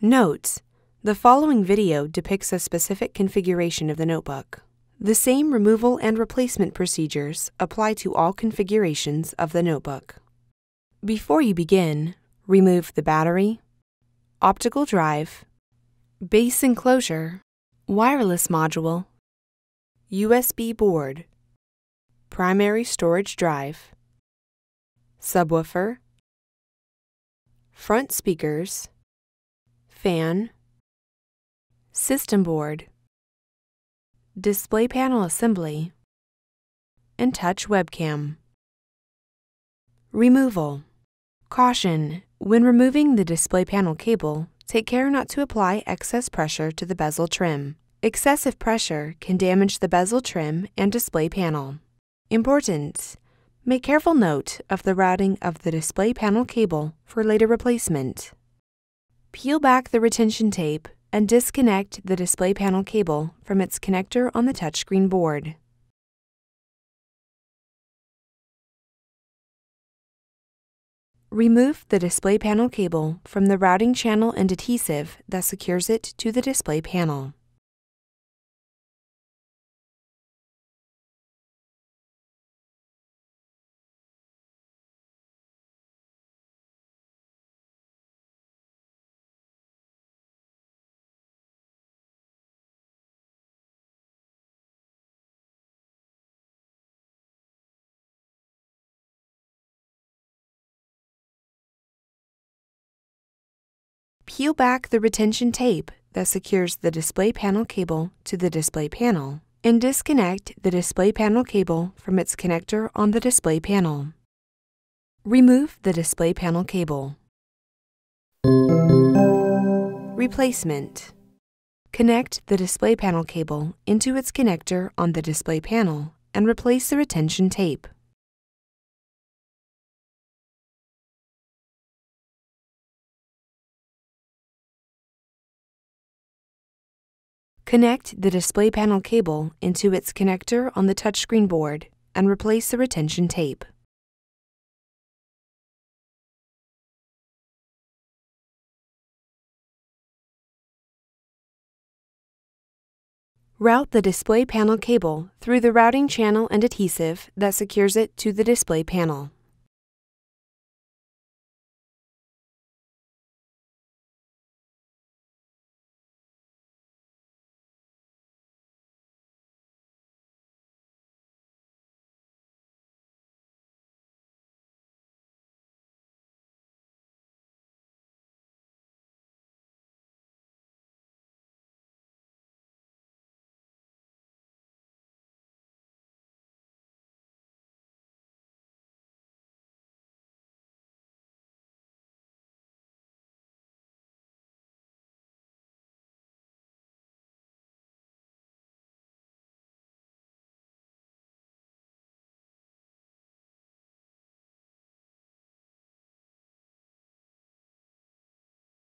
Note: the following video depicts a specific configuration of the notebook. The same removal and replacement procedures apply to all configurations of the notebook. Before you begin, remove the battery, optical drive, base enclosure, wireless module, USB board, primary storage drive, subwoofer, front speakers, fan, system board, display panel assembly, and touch webcam. Removal. Caution: when removing the display panel cable, take care not to apply excess pressure to the bezel trim. Excessive pressure can damage the bezel trim and display panel. Important: make careful note of the routing of the display panel cable for later replacement. Peel back the retention tape and disconnect the display panel cable from its connector on the touchscreen board. Remove the display panel cable from the routing channel and adhesive that secures it to the display panel. Peel back the retention tape that secures the display panel cable to the display panel and disconnect the display panel cable from its connector on the display panel. Remove the display panel cable. Replacement. Connect the display panel cable into its connector on the display panel and replace the retention tape. Connect the display panel cable into its connector on the touchscreen board and replace the retention tape. Route the display panel cable through the routing channel and adhesive that secures it to the display panel.